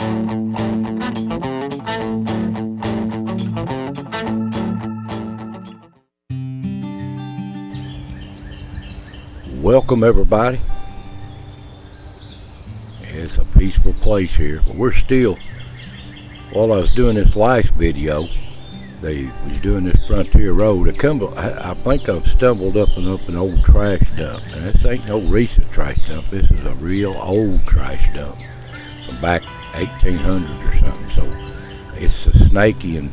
Welcome everybody. It's a peaceful place here, but we're still, while I was doing this last video, they was doing this frontier road. I think I've stumbled up an old trash dump, and this ain't no recent trash dump. This is a real old trash dump from back 1800s or something. So it's a snaky and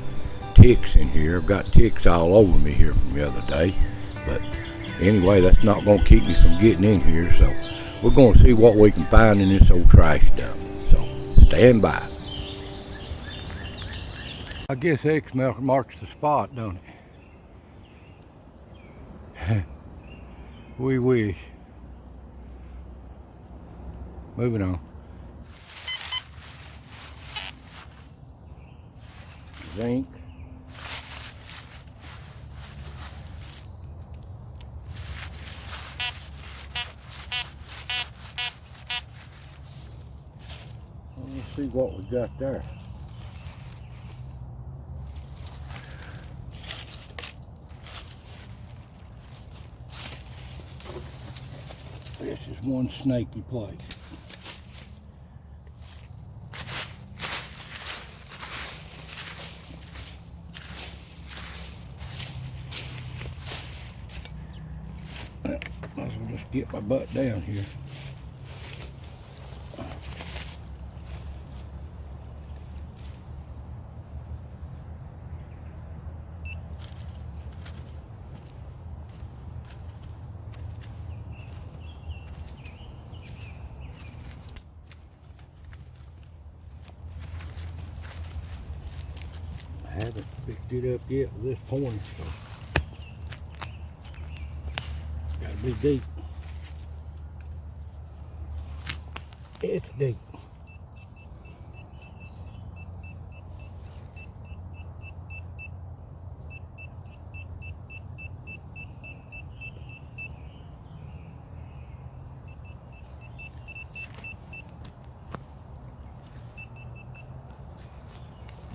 ticks in here. I've got ticks all over me here from the other day, but anyway, that's not going to keep me from getting in here, so we're going to see what we can find in this old trash dump. So stand by. I guess X marks the spot, don't it? We wish. Moving on. Zinc. Let's see what we got there. This is one snaky place. Might as well just get my butt down here. I haven't picked it up yet with this pointer, so gotta be deep. It's deep.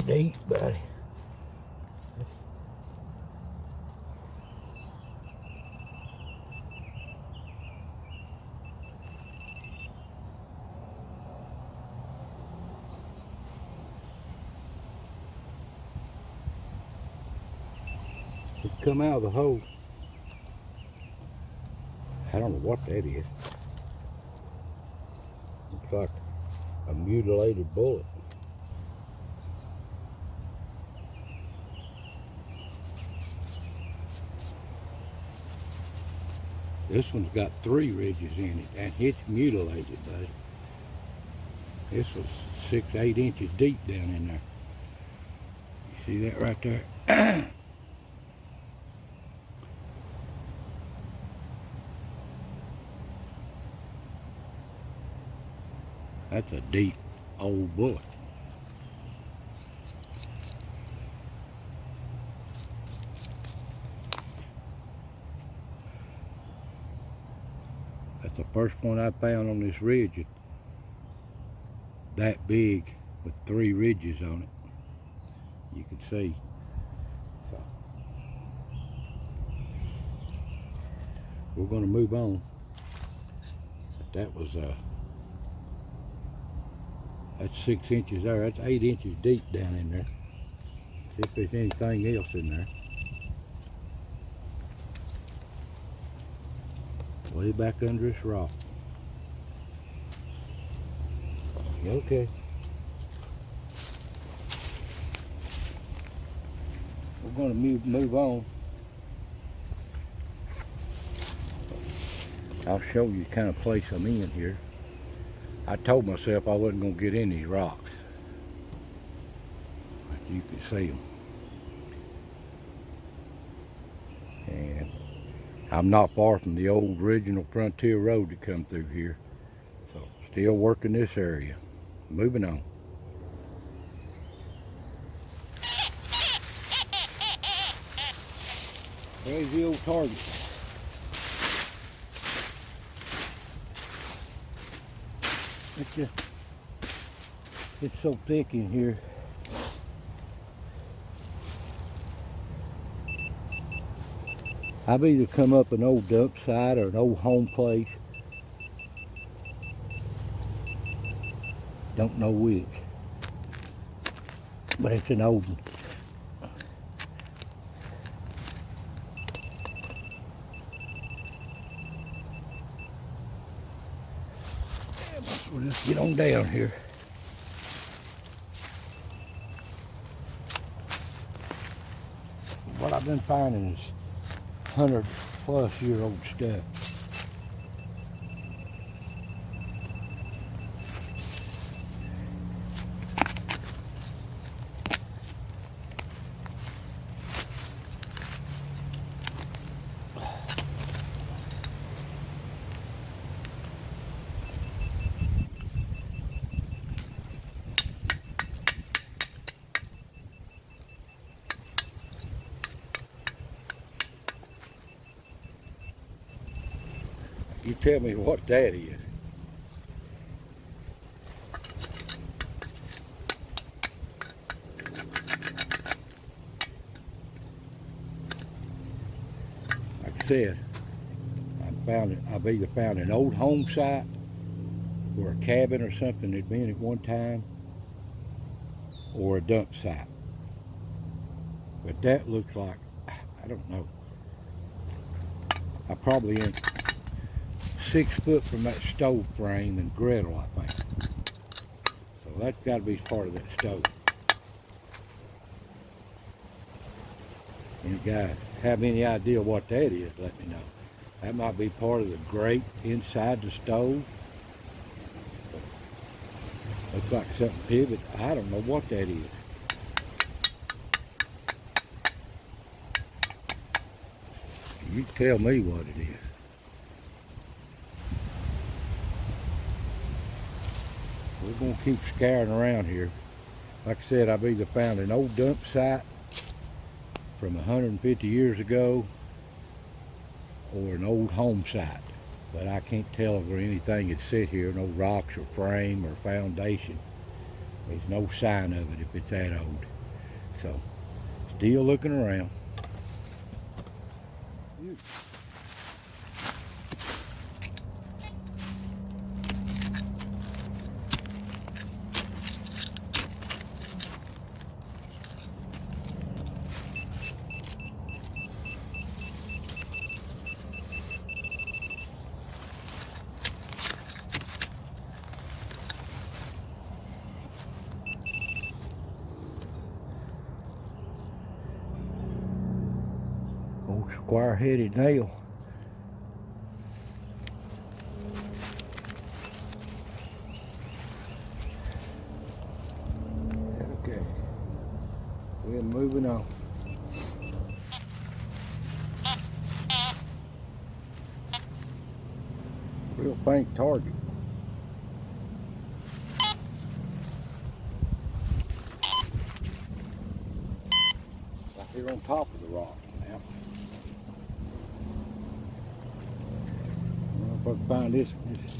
Deep, buddy. It come out of the hole. I don't know what that is. Looks like a mutilated bullet. This one's got 3 ridges in it, and it's mutilated, buddy. This was 6-8 inches deep down in there. You see that right there? That's a deep old bullet. That's the first one I found on this ridge that big with 3 ridges on it. You can see. So, we're going to move on. But that was that's 6 inches there. That's 8 inches deep down in there. See if there's anything else in there. Way back under this rock. Okay. We're going to move on. I'll show you the kind of place I'm in here. I told myself I wasn't going to get in these rocks. But you can see them. And I'm not far from the old original frontier road that come through here. So still working this area. Moving on. There's the old target. It's so thick in here. I've either come up an old dump site or an old home place. Don't know which. But it's an old one. We'll just get on down here. What I've been finding is 100-plus-year-old stuff. You tell me what that is. Like I said, I've either found an old home site or a cabin or something that'd been at one time, or a dump site. But that looks like, I don't know. I probably ain't 6 foot from that stove frame and griddle, I think. So that's got to be part of that stove. Any guys have any idea what that is, let me know. That might be part of the grate inside the stove. Looks like something pivot. I don't know what that is. You tell me what it is. We're going to keep scouring around here. Like I said, I've either found an old dump site from 150 years ago or an old home site. But I can't tell if there's anything that sit here, no rocks or frame or foundation. There's no sign of it if it's that old. So, still looking around. Old square-headed nail. Okay, we're moving on. Real faint target. Right here on top of the rock now. If I can find this one, just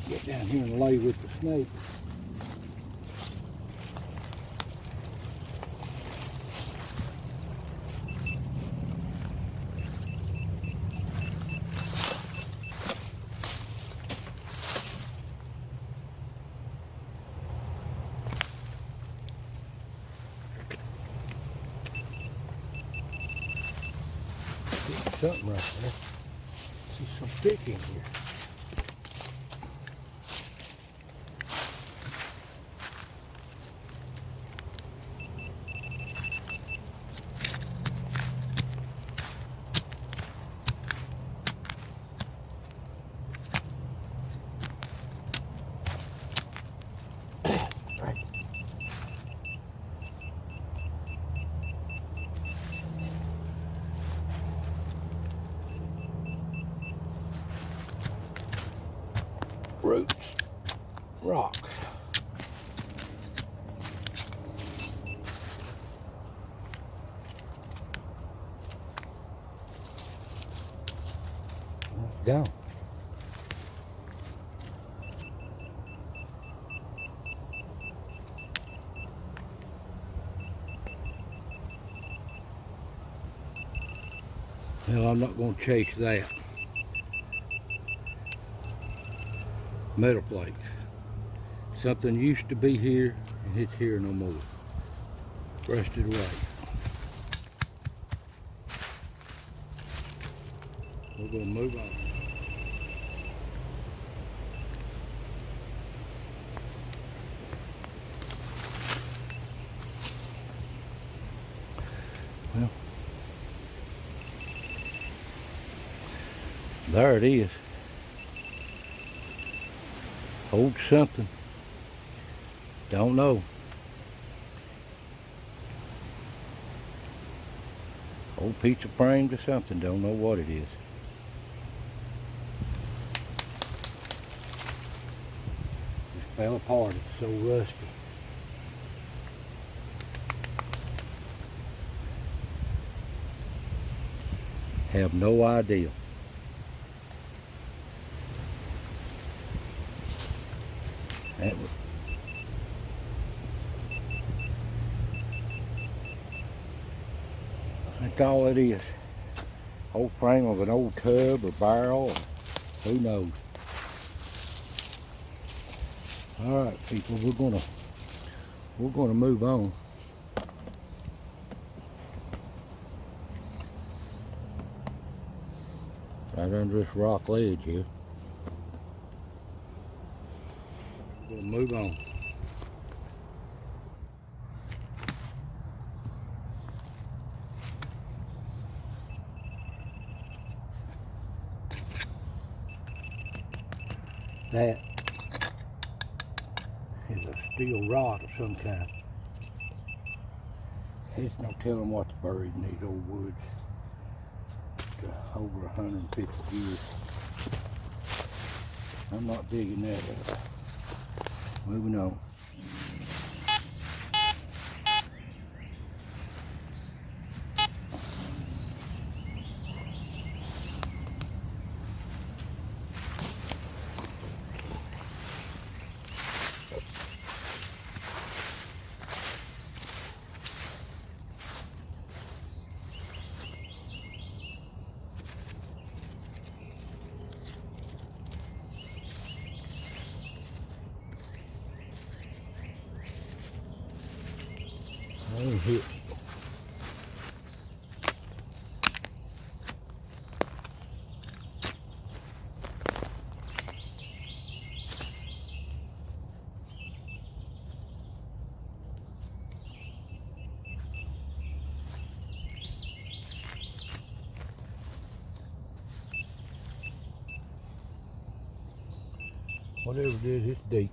get down here and lay with the snake. Something right there. See some thick in here. Right. Roots, rocks. Down. Well, I'm not going to chase that. Metal flakes. Something used to be here, and it's here no more. Rusted away. We're going to move on. Well, there it is. Hold something. Don't know. Old piece of frame or something. Don't know what it is. Just fell apart. It's so rusty. Have no idea. That was, that's all it is. Old frame of an old tub or barrel, or who knows. All right, people, we're gonna move on. Right under this rock ledge here. We're gonna move on. That is a steel rod of some kind. There's no telling what's buried in these old woods. Over 150 years. I'm not digging that up. Moving on. Hit. Whatever it is, it's deep.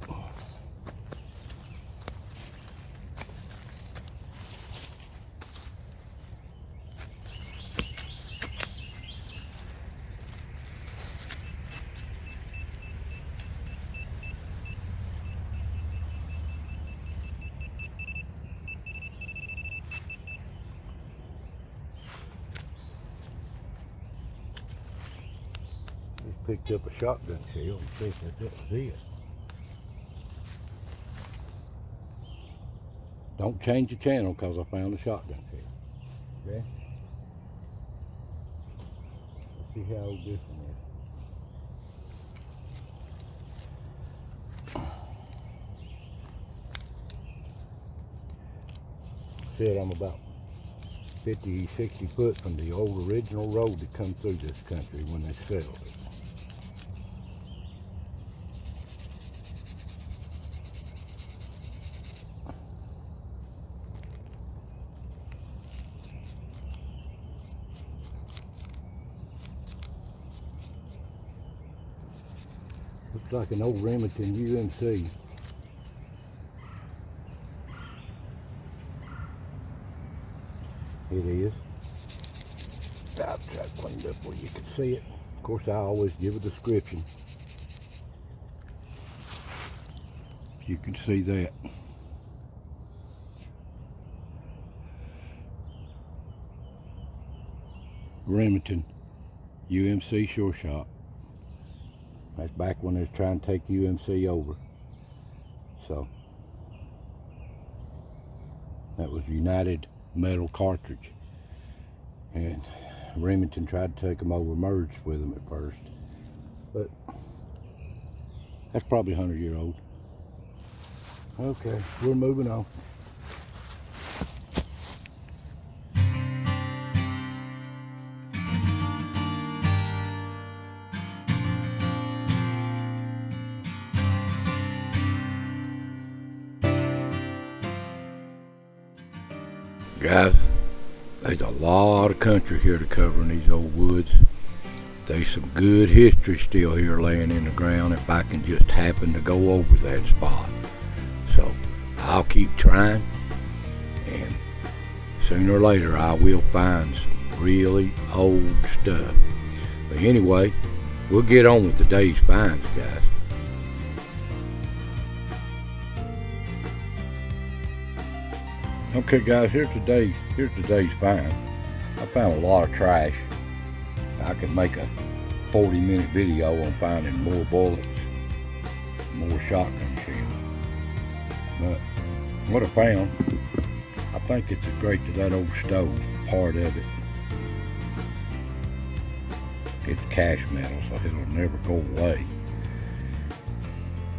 Picked up a shotgun shell and thinking that was it. Don't change the channel because I found a shotgun shell. Okay? Let's see how old this one is. Said I'm about 50, 60 foot from the old original road that come through this country when they settled it. Looks like an old Remington UMC. It is. I've got it cleaned up where you can see it. Of course, I always give a description. You can see that. Remington UMC Sure Shot. That's back when they was trying to take UMC over. So that was United Metal cartridge. And Remington tried to take them over, merged with them at first. But that's probably 100-year-old. Okay, we're moving on. Guys, there's a lot of country here to cover in these old woods. There's some good history still here laying in the ground if I can just happen to go over that spot. So I'll keep trying, and sooner or later I will find some really old stuff. But anyway, we'll get on with today's finds, guys. Okay guys, here's today's find. I found a lot of trash. I could make a 40-minute video on finding more bullets, more shotgun shells. But what I found, I think it's a grate to that old stove, part of it. It's cast metal, so it'll never go away.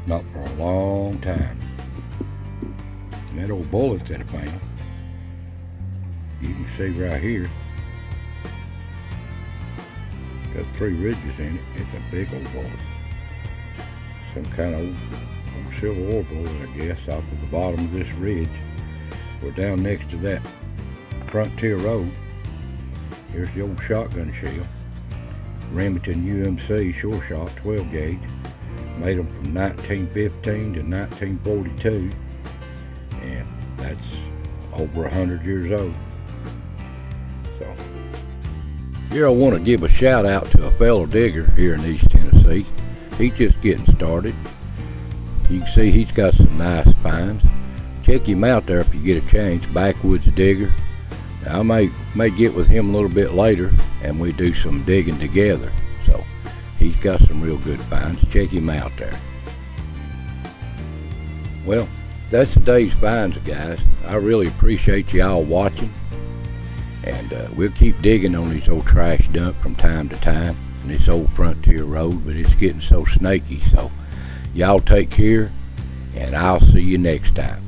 Not for a long time. And that old bullet that I found, you can see right here, got 3 ridges in it. It's a big old bullet. Some kind of old Civil War bullet, I guess, off of the bottom of this ridge. We're down next to that Frontier Road. Here's the old shotgun shell. Remington UMC sure shot 12 gauge. Made them from 1915 to 1942. And that's over 100 years old. So, here I want to give a shout out to a fellow digger here in East Tennessee. He's just getting started. You can see he's got some nice finds. Check him out there if you get a chance, Backwoods Digger. Now, I may get with him a little bit later and we do some digging together. So he's got some real good finds. Check him out there. Well, that's today's finds, guys. I really appreciate y'all watching, and we'll keep digging on these old trash dump from time to time and this old Frontier Road, but it's getting so snaky. So y'all take care, and I'll see you next time.